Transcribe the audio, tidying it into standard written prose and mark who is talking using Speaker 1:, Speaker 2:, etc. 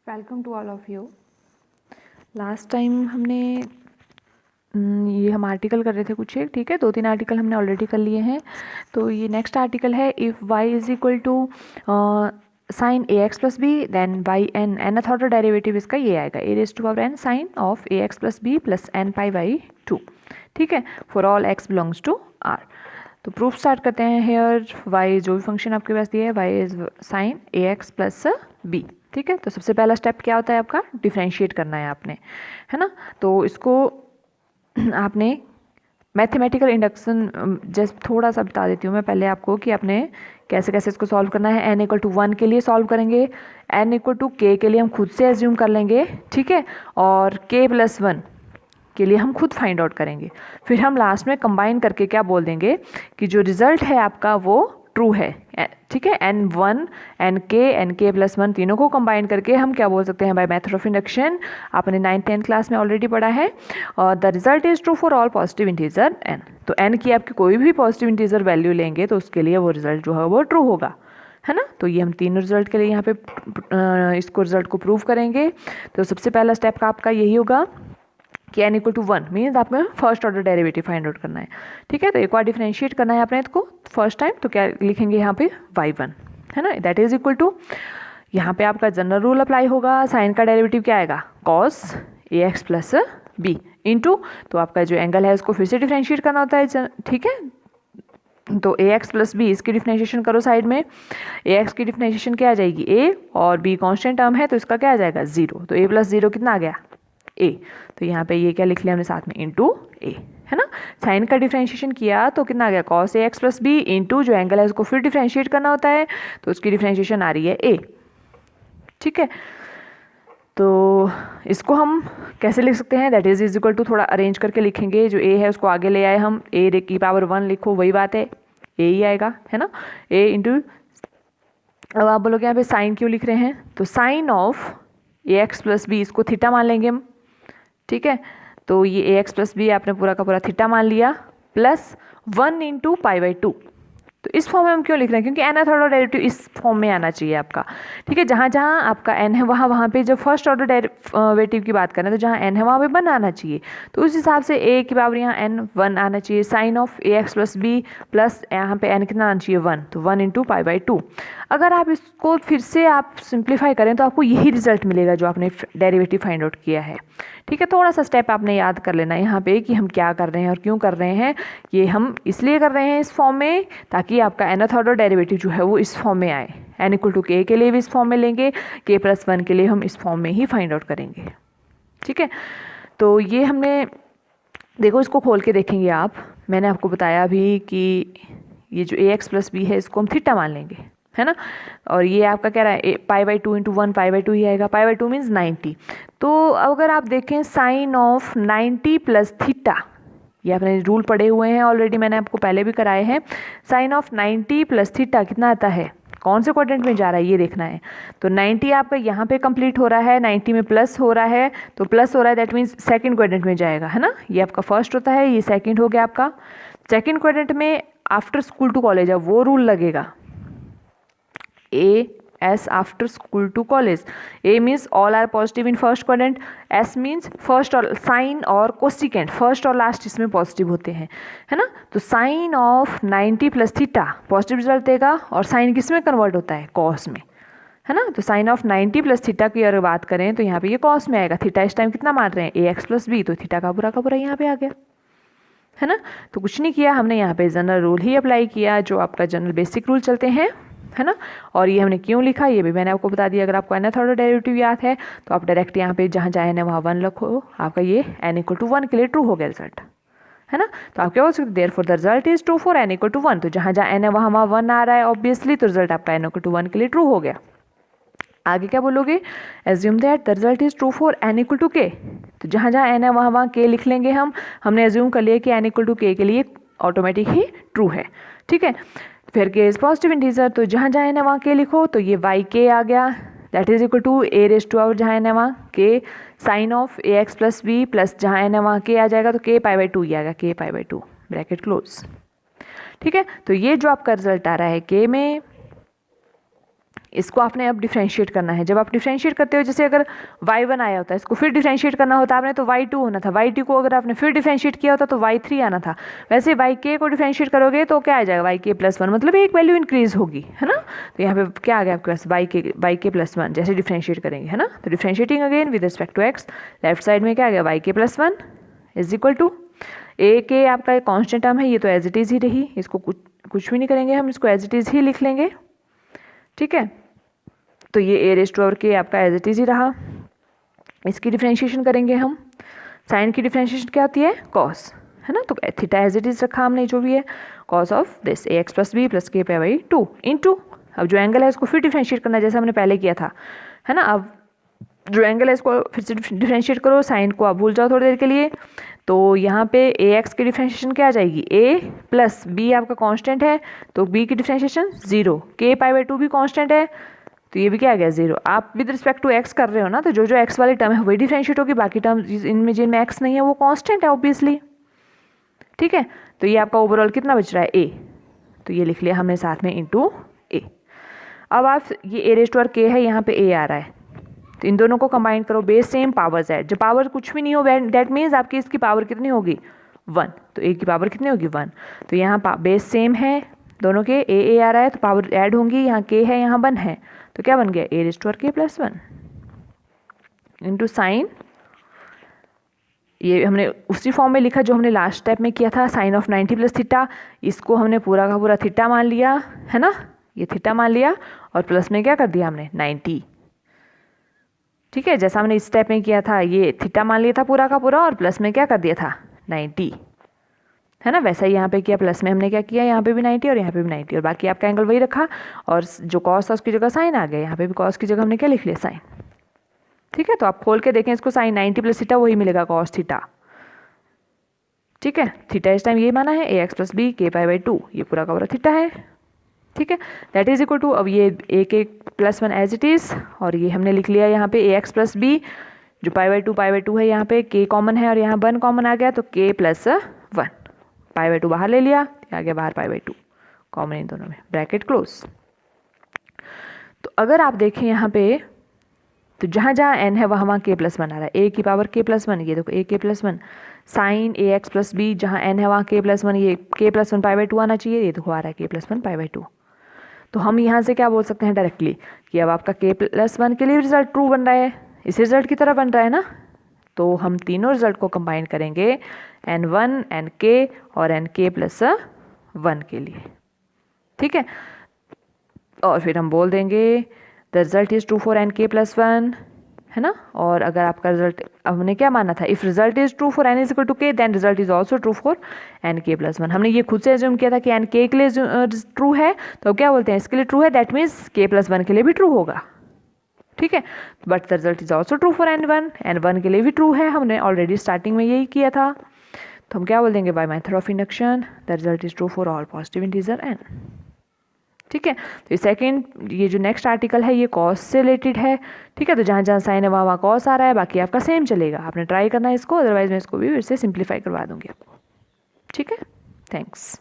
Speaker 1: Welcome to all of you. Last time हमने ये हम आर्टिकल कर रहे थे कुछ एक, ठीक है, 2-3 आर्टिकल हमने ऑलरेडी कर लिए हैं। तो ये नेक्स्ट आर्टिकल है, if y is equal to sine a x plus b then y n nth order derivative इसका ये आएगा a raise to power n sine of a x plus b plus n pi by 2, ठीक है, for all x belongs to R. तो proof start करते हैं। Hair y जो भी फंक्शन आपके पास दिया है y is sine a x plus b, ठीक है। तो सबसे पहला स्टेप क्या होता है आपका, डिफ्रेंशिएट करना है आपने, है ना। तो इसको आपने मैथमेटिकल इंडक्शन जस्ट थोड़ा सा बता देती हूँ मैं पहले आपको कि आपने कैसे कैसे इसको सॉल्व करना है। n इक्वल टू 1 के लिए सॉल्व करेंगे, n इक्वल टू k के लिए हम खुद से एज्यूम कर लेंगे, ठीक है, और k प्लस 1 के लिए हम खुद फाइंड आउट करेंगे। फिर हम लास्ट में कंबाइन करके क्या बोल देंगे कि जो रिजल्ट है आपका वो ट्रू है, ठीक है। n1 nk प्लस 1 तीनों को कंबाइन करके हम क्या बोल सकते हैं, बाय मेथड ऑफ इंडक्शन, आपने 9th-10th क्लास में ऑलरेडी पढ़ा है। और the result is true for all positive integer n। तो n की आपकी कोई भी पॉजिटिव इंटीजर वैल्यू लेंगे तो उसके लिए वो रिजल्ट जो है वो ट्रू होगा, है ना। तो ये हम तीनों रिजल्ट के लिए यहाँ पे इसको रिजल्ट को प्रूव करेंगे। तो सबसे पहला स्टेप आपका यही होगा कि n इक्वल टू 1 मीन्स आपको first order derivative find out करना है, ठीक है। तो एक बार डिफरेंशिएट करना है आपने इसको फर्स्ट टाइम, तो क्या लिखेंगे यहाँ पे y1, है ना, दैट इज इक्वल टू, यहाँ पे आपका जनरल रूल अप्लाई होगा, साइन का डेरिवेटिव क्या आएगा, cos A x plus B into, तो आपका जो एंगल है उसको फिर से डिफरेंशिएट करना होता है, ठीक है। तो ए एक्स प्लस बी इसकी डिफरेंशिएशन करो साइड में, ए एक्स की डिफरेंशिएशन क्या आ जाएगी a और b कांस्टेंट टर्म है तो इसका क्या आ जाएगा 0, तो a प्लस 0 कितना आ गया a। तो यहाँ पे ये क्या लिख लिया हमने साथ में इंटू a, है ना। साइन का डिफरेंशिएशन किया तो कितना आ गया cos A x plus B into जो एंगल है उसको फिर डिफरेंशिएट करना होता है तो उसकी डिफरेंशिएशन आ रही है a, ठीक है। तो इसको हम कैसे लिख सकते हैं, दैट इज इक्वल टू, थोड़ा अरेंज करके लिखेंगे, जो a है उसको आगे ले आए हम, a की पावर 1 लिखो, वही बात है a ही आएगा, है ना, a इंटू, अब आप बोलोगे यहाँ पे साइन क्यों लिख रहे हैं, तो sine of a x plus b इसको थीटा मान लेंगे हम, ठीक है। तो ये ए एक्स प्लस बी आपने पूरा का पूरा थीटा मान लिया, प्लस 1 इंटू पाई बाई 2। तो इस फॉर्म में हम क्यों लिख रहे हैं, क्योंकि nth ऑर्डर डेरिवेटिव इस फॉर्म में आना चाहिए आपका, ठीक है। जहाँ जहाँ आपका n है वहाँ पे जब फर्स्ट ऑर्डर डेरिवेटिव की बात करें तो जहाँ n है वहाँ पे 1 आना चाहिए। तो उस हिसाब से a की पावर यहाँ n 1 आना चाहिए, sine of a x plus b plus यहाँ पे n कितना आना चाहिए 1, तो 1 इंटू पाई बाई 2। अगर आप इसको फिर से आप सिंप्लीफाई करें तो आपको यही रिजल्ट मिलेगा जो आपने डेरिवेटिव फाइंड आउट किया है, ठीक है। थोड़ा सा स्टेप आपने याद कर लेना है यहाँ पे कि हम क्या कर रहे हैं और क्यों कर रहे हैं। ये हम इसलिए कर रहे हैं इस फॉर्म में ताकि आपका nth ऑर्डर डेरिवेटिव जो है वो इस फॉर्म में आए। n इक्वल टू k के लिए भी इस फॉर्म में लेंगे, k प्लस 1 के लिए हम इस फॉर्म में ही फाइंड आउट करेंगे, ठीक है। तो ये हमने, देखो इसको खोल के देखेंगे आप, मैंने आपको बताया अभी कि ये जो ए एक्स प्लस बी है इसको हम थीटा मान लेंगे, है ना। और ये आपका क्या रहा है पाई बाई 2 इंटू 1 पाई बाई 2 ही आएगा, पाई बाई 2 मीन्स 90। तो अगर आप देखें साइन ऑफ 90 प्लस थीटा, ये आपने रूल पढ़े हुए हैं ऑलरेडी, मैंने आपको पहले भी कराए हैं। साइन ऑफ 90 प्लस थीटा कितना आता है, कौन से क्वाड्रेंट में जा रहा है ये देखना है। तो 90 आपका यहाँ पे कंप्लीट हो रहा है, 90 में प्लस हो रहा है, तो प्लस हो रहा है दैट मीन्स सेकंड क्वाड्रेंट में जाएगा, है ना। ये आपका फर्स्ट होता है, ये सेकंड हो गया आपका। सेकंड क्वाड्रेंट में आफ्टर स्कूल टू कॉलेज है वो रूल लगेगा, A S after school to college. A means all are positive in first quadrant, S means first और साइन और कोसिकेंट, फर्स्ट और लास्ट इसमें पॉजिटिव होते हैं, है ना। तो sine of 90 plus theta positive result देगा, और साइन किस में कन्वर्ट होता है, कॉस में, है ना। तो साइन ऑफ 90 प्लस थीटा की अगर बात करें तो यहाँ पे ये कॉस में आएगा। थीटा इस टाइम कितना मान रहे हैं, ए एक्स प्लस बी, तो थीटा का पूरा यहाँ पे आ गया, है ना। तो कुछ नहीं किया हमने, यहाँ पे जनरल रूल ही अप्लाई किया जो आपका जनरल बेसिक रूल चलते हैं, है ना। और ये हमने क्यों लिखा ये भी मैंने आपको बता दिया। अगर आपको nth ऑर्डर डेरिवेटिव याद है तो आप डायरेक्ट यहाँ पे जहाँ जाए ना वहाँ 1 रखो, आपका ये n इक्वल टू 1 के लिए ट्रू हो गया रिजल्ट, है ना। तो आप क्या बोल सकते, therefore the result is true for n equal to 1। तो जहाँ जहाँ n है वहाँ 1 आ रहा है ऑब्वियसली, तो रिजल्ट आपका n इक्वल टू 1 के लिए ट्रू हो गया। आगे क्या बोलोगे, assume that the result is true for n equal to k। तो जहाँ जहाँ n है वहाँ k लिख लेंगे हम, हमने एज्यूम कर लिया कि n इक्वल टू k के लिए ऑटोमेटिक ही ट्रू है, ठीक है। फिर k इज पॉजिटिव इंटीजर, तो जहाँ जहाँ n है वहाँ k लिखो, तो ये y k आ गया, that is equal to a raise to power जहाँ n है वहाँ k sine of a x plus b plus जहाँ n है वहाँ k आ जाएगा, तो k पाई बाई 2 ही आएगा, k pi by 2 bracket close, ठीक है। तो ये जो आपका रिजल्ट आ रहा है k में, इसको आपने अब डिफरेंशिएट करना है। जब आप डिफरेंशिएट करते हो, जैसे अगर y1 आया होता है, इसको फिर डिफरेंशिएट करना होता आपने तो y2 होना था, y2 को अगर आपने फिर डिफरेंशिएट किया होता तो y3 आना था। वैसे yk को डिफरेंशिएट करोगे तो क्या आ जाएगा, yk+1, मतलब एक वैल्यू इंक्रीज होगी, है ना। तो यहाँ पे क्या आ गया आपके पास, yk+1 जैसे डिफरेंशिएट करेंगे, है ना। तो differentiating again with respect to x, left side में क्या आ गया, yk+1 इज इक्वल टू ए के आपका एक कॉन्स्टेंट टर्म है, ये तो एज इट इज़ ही रही, इसको कुछ भी नहीं करेंगे, हम इसको एज इट इज़ ही लिख लेंगे, ठीक है। तो ये ए रेज़ टू पावर के आपका एज इट इज़ ही रहा। इसकी डिफरेंशिएशन करेंगे हम, साइन की डिफरेंशिएशन क्या होती है, कॉस, है ना। तो थीटा एज इट इज़ रखा हमने, जो भी है cos of this ax+b+k/2 into, अब जो एंगल है इसको फिर डिफरेंशिएट करना है जैसे हमने पहले किया था, है ना। अब जो एंगल है इसको फिर से डिफरेंशिएट करो, साइन को आप भूल जाओ थोड़ी देर के लिए। तो यहाँ पे ax की डिफरेंशिएशन क्या आ जाएगी, a+b आपका कांस्टेंट है तो b की डिफरेंशिएशन 0, k/2 भी कांस्टेंट है तो ये भी क्या आ गया 0। आप विद रिस्पेक्ट टू x कर रहे हो ना, तो जो जो x वाली टर्म है वही डिफरेंशिएट होगी, बाकी टर्म इनमें जिनमें x नहीं है वो कांस्टेंट है ऑब्वियसली, ठीक है। तो ये आपका ओवरऑल कितना बच रहा है, a, तो ये लिख लिया हमने साथ में इंटू a। अब आप ये a raise to power k है, यहाँ पे a आ रहा है, तो इन दोनों को कंबाइन करो, बेस सेम पावर z, जब पावर कुछ भी नहीं हो दैट मीन्स आपकी इसकी पावर कितनी होगी 1, तो a की पावर कितनी होगी 1। तो यहाँ बेस सेम है दोनों के, a आ रहा है तो पावर ऐड होंगी, यहाँ k है यहाँ 1 है, तो क्या बन गया a raise to power k+1 into sine, ये हमने उसी फॉर्म में लिखा जो हमने लास्ट स्टेप में किया था, साइन ऑफ 90 प्लस थीटा, इसको हमने पूरा का पूरा थीटा मान लिया, है ना, ये थीटा मान लिया और प्लस में क्या कर दिया हमने 90, ठीक है। जैसा हमने इस स्टेप में किया था, ये थीटा मान लिया था पूरा का पूरा और प्लस में क्या कर दिया था 90, है ना। वैसा ही यहाँ पे किया, प्लस में हमने क्या किया, यहाँ पे भी 90 और यहाँ पे भी 90 और बाकी आपका एंगल वही रखा, और जो कॉस था उसकी जगह साइन आ गया, यहाँ पे भी कॉस की जगह हमने क्या लिख लिया साइन, ठीक है। तो आप खोल के देखें इसको, साइन 90 प्लस थीटा वही मिलेगा कॉस थीटा, ठीक है। थीटा इस टाइम ये माना है ax+b k/2, ये पूरा का पूरा थीटा है, ठीक है। दैट इज इक्वल टू, अब ये ak+1 एज इट इज़, और ये हमने लिख लिया यहाँ पे ax+b जो π/2 है, यहाँ पे k कॉमन है और यहाँ 1 कॉमन आ गया तो k+1, π/2 बाहर ले लिया, आ गया बाहर π/2 कॉमन इन दोनों में, ब्रैकेट क्लोज। तो अगर आप देखें यहाँ पे, तो जहाँ जहाँ n है वहाँ k+1 आ रहा है, a की पावर k+1, ये देखो ak+1, साइन ax+b जहाँ n है वहाँ k+1, ये k+1 π/2 आना चाहिए, ये देखो आ रहा है k+1 π/2। तो हम यहाँ से क्या बोल सकते हैं डायरेक्टली कि अब आपका k+1 के लिए रिजल्ट ट्रू बन रहा है, इस रिजल्ट की तरह बन रहा है ना। तो हम तीनों रिजल्ट को कंबाइन करेंगे n1 nk और nk+1 के लिए, ठीक है। और फिर हम बोल देंगे the result is true for nk+1, है ना। और अगर आपका रिजल्ट, अब हमने क्या माना था, if result is true for n is equal to k then result is also true for nk+1। हमने ये खुद से एज्यूम किया था कि nk के लिए ट्रू है, तो क्या बोलते हैं इसके लिए ट्रू है, दैट मीन्स k+1 के लिए भी ट्रू होगा, ठीक है। But the result is also true for n1 के लिए भी ट्रू है, हमने ऑलरेडी स्टार्टिंग में यही किया था। तो हम क्या बोल देंगे, by method of induction the result is true for all positive integer n, ठीक है। तो सेकंड, ये जो नेक्स्ट आर्टिकल है ये कॉस से रिलेटेड है, ठीक है। तो जहाँ जहाँ साइन है वहाँ कॉस आ रहा है, बाकी आपका सेम चलेगा, आपने ट्राई करना है इसको, अदरवाइज मैं इसको भी फिर से सिंप्लीफाई करवा दूंगी आपको, ठीक है। थैंक्स।